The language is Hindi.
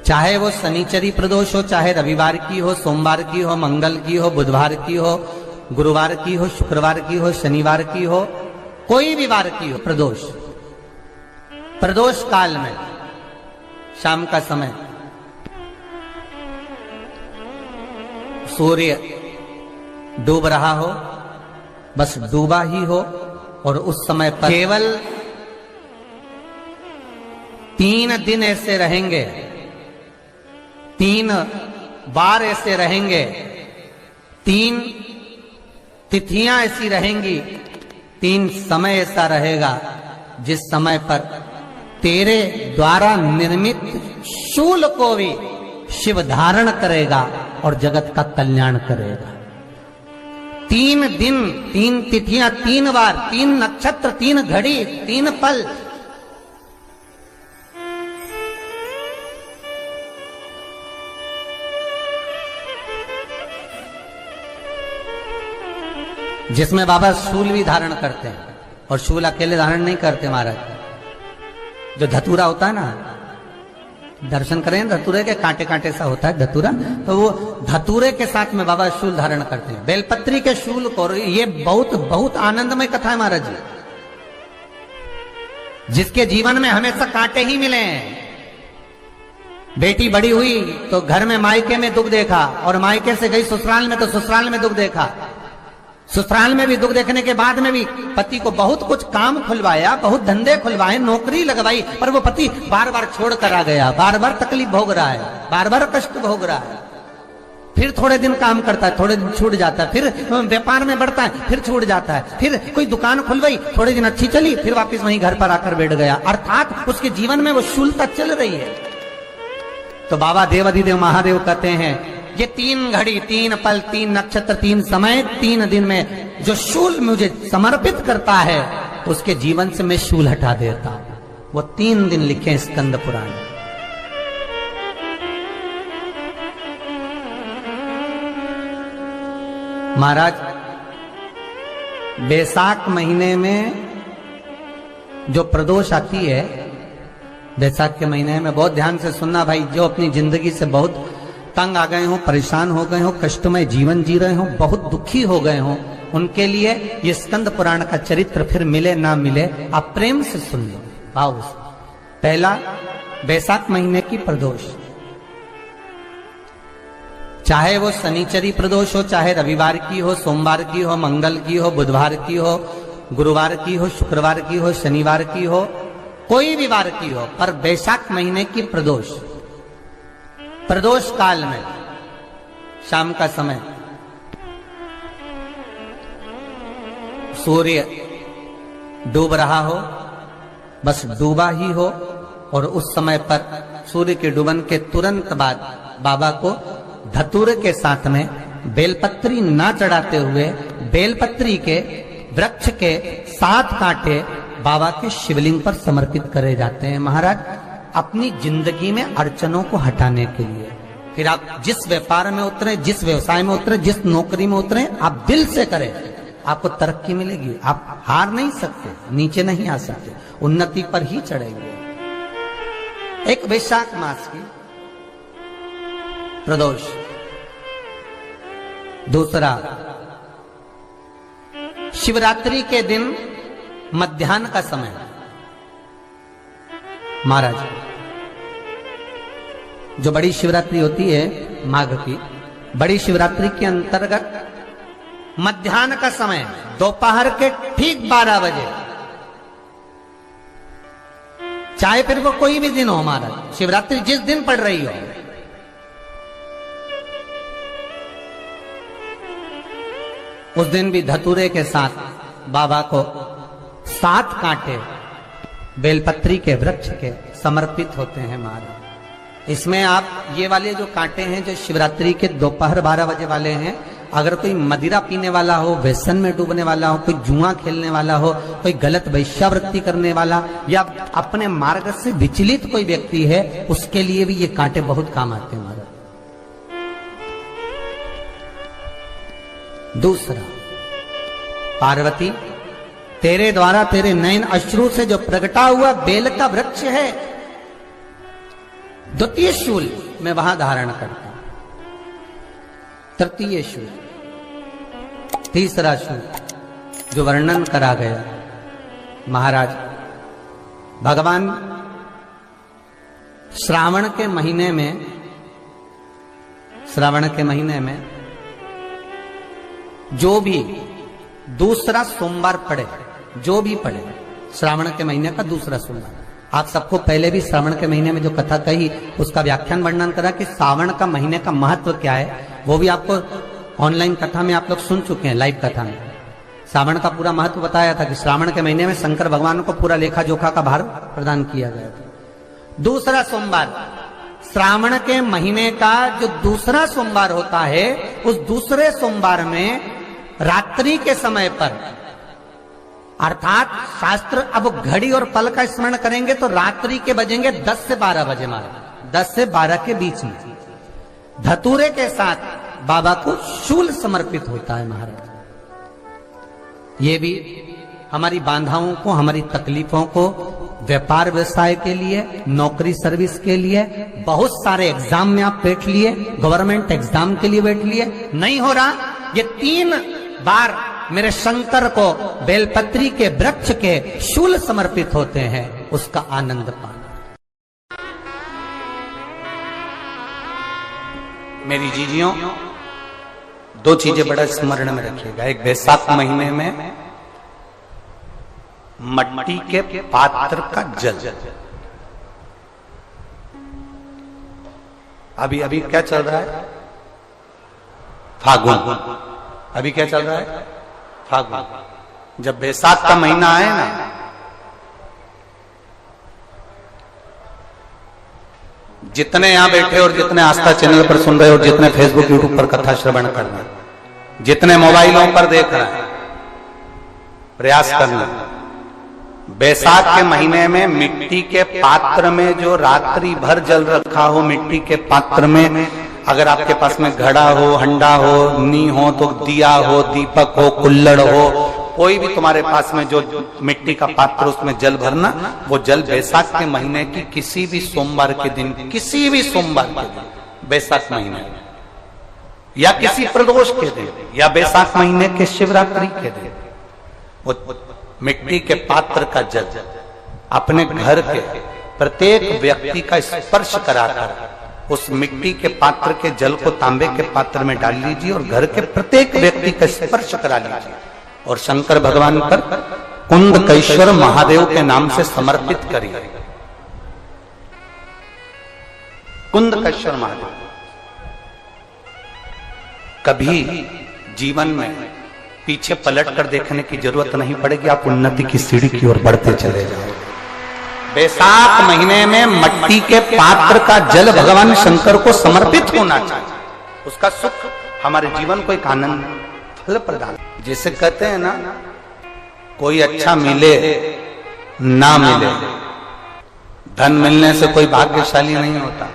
चाहे वो शनिचरी प्रदोष हो, चाहे रविवार की हो, सोमवार की हो, मंगल की हो, बुधवार की हो, गुरुवार की हो, शुक्रवार की हो, शनिवार की हो, कोई भी वार की हो प्रदोष, प्रदोष काल में शाम का समय सूर्य डूब रहा हो, बस डूबा ही हो, और उस समय पर केवल 3 दिन ऐसे रहेंगे, 3 बार ऐसे रहेंगे, 3 तिथियां ऐसी रहेंगी, 3 समय ऐसा रहेगा जिस समय पर तेरे द्वारा निर्मित शूल को भी शिव धारण करेगा और जगत का कल्याण करेगा। 3 दिन, 3 तिथियां, 3 बार, 3 नक्षत्र, 3 घड़ी, 3 पल, जिसमें बाबा शूल भी धारण करते हैं, और शूल अकेले धारण नहीं करते महाराज। जो धतूरा होता है ना, दर्शन करें धतूरे के, कांटे कांटे सा होता है धतूरा, तो वो धतूरे के साथ में बाबा शूल धारण करते हैं, बेलपत्री के शूल को। ये बहुत बहुत आनंदमय कथा है महाराज जी, जिसके जीवन में हमेशा कांटे ही मिले हैं। बेटी बड़ी हुई तो घर में मायके में दुख देखा, और मायके से गई ससुराल में तो ससुराल में दुख देखा। ससुराल में भी दुख देखने के बाद में भी पति को बहुत कुछ काम खुलवाया, बहुत धंधे खुलवाए, नौकरी लगवाई, पर वो पति बार बार छोड़ कर आ गया, बार बार तकलीफ भोग रहा है, बार बार कष्ट भोग रहा है। फिर थोड़े दिन काम करता है, थोड़े दिन छूट जाता है, फिर व्यापार में बढ़ता है, फिर छूट जाता है, फिर कोई दुकान खुलवाई, थोड़े दिन अच्छी चली, फिर वापस वहीं घर पर आकर बैठ गया। अर्थात उसके जीवन में वो शूलता चल रही है। तो बाबा देवाधिदेव महादेव कहते हैं, ये 3 घड़ी, 3 पल, 3 नक्षत्र, 3 समय, 3 दिन में जो शूल मुझे समर्पित करता है, उसके जीवन से मैं शूल हटा देता हूं। वो 3 दिन लिखे स्कंद पुराण। महाराज, बैसाख महीने में जो प्रदोष आती है, बैसाख के महीने में बहुत ध्यान से सुनना भाई, जो अपनी जिंदगी से बहुत तंग आ गए हो, परेशान हो गए हो, कष्टमय जीवन जी रहे हो, बहुत दुखी हो गए हो, उनके लिए ये स्कंद पुराण का चरित्र फिर मिले ना मिले, आप प्रेम से सुन लो भाव से। पहला, बैसाख महीने की प्रदोष, चाहे वो शनिचरी प्रदोष हो, चाहे रविवार की हो, सोमवार की हो, मंगल की हो, बुधवार की हो, गुरुवार की हो, शुक्रवार की हो, शनिवार की हो, कोई भी वार की हो, पर बैसाख महीने की प्रदोष, प्रदोष काल में शाम का समय सूर्य डूब रहा हो, बस डूबा ही हो, और उस समय पर सूर्य के डूबन के तुरंत बाद बाबा को धतूरे के साथ में बेलपत्री ना चढ़ाते हुए, बेलपत्री के वृक्ष के 7 कांटे बाबा के शिवलिंग पर समर्पित करे जाते हैं महाराज, अपनी जिंदगी में अड़चनों को हटाने के लिए। फिर आप जिस व्यापार में उतरे, जिस व्यवसाय में उतरे, जिस नौकरी में उतरे, आप दिल से करें, आपको तरक्की मिलेगी। आप हार नहीं सकते, नीचे नहीं आ सकते, उन्नति पर ही चढ़ेंगे। एक वैशाख मास की प्रदोष। दूसरा, शिवरात्रि के दिन मध्याह्न का समय महाराज, जो बड़ी शिवरात्रि होती है माघ की, बड़ी शिवरात्रि के अंतर्गत मध्याह्न का समय, दोपहर के ठीक 12 बजे, चाहे फिर वो कोई भी दिन हो महाराज, शिवरात्रि जिस दिन पड़ रही हो, उस दिन भी धतूरे के साथ बाबा को 7 कांटे बेलपत्री के वृक्ष के समर्पित होते हैं महाराज। इसमें आप ये वाले जो कांटे हैं, जो शिवरात्रि के दोपहर 12 बजे वाले हैं, अगर कोई मदिरा पीने वाला हो, व्यसन में डूबने वाला हो, कोई जुआ खेलने वाला हो, कोई गलत वैश्यावृत्ति करने वाला, या अपने मार्ग से विचलित कोई व्यक्ति है, उसके लिए भी ये कांटे बहुत काम आते हैं महाराज। दूसरा, पार्वती, तेरे द्वारा तेरे नयन अश्रु से जो प्रगटा हुआ बेल का वृक्ष है, द्वितीय शूल मैं वहां धारण करता हूं, तृतीय शूल, तीसरा शूल जो वर्णन करा गया महाराज भगवान श्रावण के महीने में जो भी दूसरा सोमवार पड़े, जो भी पड़े श्रावण के महीने का दूसरा सोमवार, आप सबको पहले भी श्रावण के महीने में जो कथा कही उसका व्याख्यान वर्णन करा कि श्रावण का महीने का महत्व क्या है, वो भी आपको ऑनलाइन कथा में आप लोग सुन चुके हैं, लाइव कथा में श्रावण का पूरा महत्व बताया था कि श्रावण के महीने में शंकर भगवान को पूरा लेखा जोखा का भार प्रदान किया गया था। दूसरा सोमवार, श्रावण के महीने का जो दूसरा सोमवार होता है, उस दूसरे सोमवार में रात्रि के समय पर, अर्थात शास्त्र अब घड़ी और पल का स्मरण करेंगे तो रात्रि के बजेंगे 10 से 12 बजे, महाराज 10 से 12 के बीच में धतूरे के साथ बाबा को शूल समर्पित होता है महाराज। ये भी हमारी बाधाओं को, हमारी तकलीफों को, व्यापार व्यवसाय के लिए, नौकरी सर्विस के लिए, बहुत सारे एग्जाम में आप बैठ लिए, गवर्नमेंट एग्जाम के लिए बैठ लिए, नहीं हो रहा, ये 3 बार मेरे शंकर को बेलपत्री के वृक्ष के शूल समर्पित होते हैं, उसका आनंद पाना। मेरी जीजियों, 2 चीजें बड़ा स्मरण में रखिएगा। एक, वैशाख महीने में मट्टी के पात्र का जल, अभी क्या चल रहा है, फागुन, अभी क्या चल रहा है, फागुन। जब वैशाख का महीना आए ना, जितने यहां बैठे और जितने आस्था चैनल पर सुन रहे और जितने फेसबुक यूट्यूब पर कथा श्रवण कर रहे, जितने मोबाइलों पर देख रहे हैं, प्रयास करना, वैशाख के महीने में मिट्टी के पात्र में जो रात्रि भर जल रखा हो, मिट्टी के पात्र में, अगर आपके पास में घड़ा हो, हंडा हो, नी हो, तो दिया हो, दीपक हो, कुल्लड़ हो, कोई भी तुम्हारे पास में जो मिट्टी का पात्र, उसमें जल भरना। वो जल वैशाख के महीने की किसी भी सोमवार के दिन, किसी भी सोमवार के दिन, वैशाख महीने में, या किसी प्रदोष के दिन, या वैशाख महीने के शिवरात्रि के दिन, वो मिट्टी के पात्र का जल अपने घर के प्रत्येक व्यक्ति का स्पर्श कराकर उस मिट्टी के पात्र के जल को तांबे के पात्र में डाल लीजिए और घर के प्रत्येक व्यक्ति का स्पर्श करा लीजिए और शंकर भगवान पर कुंदकेश्वर महादेव के नाम से समर्पित करिए। कुंदकेश्वर महादेव, कभी जीवन में पीछे पलट कर देखने की जरूरत नहीं पड़ेगी, आप उन्नति की सीढ़ी की ओर बढ़ते चले जाओगे। वैशाख महीने में मट्टी के पात्र का जल भगवान शंकर को समर्पित होना चाहिए, उसका सुख हमारे जीवन को एक आनंद फल प्रदान। जैसे कहते हैं ना, कोई अच्छा मिले ना मिले, धन मिलने से कोई भाग्यशाली नहीं होता,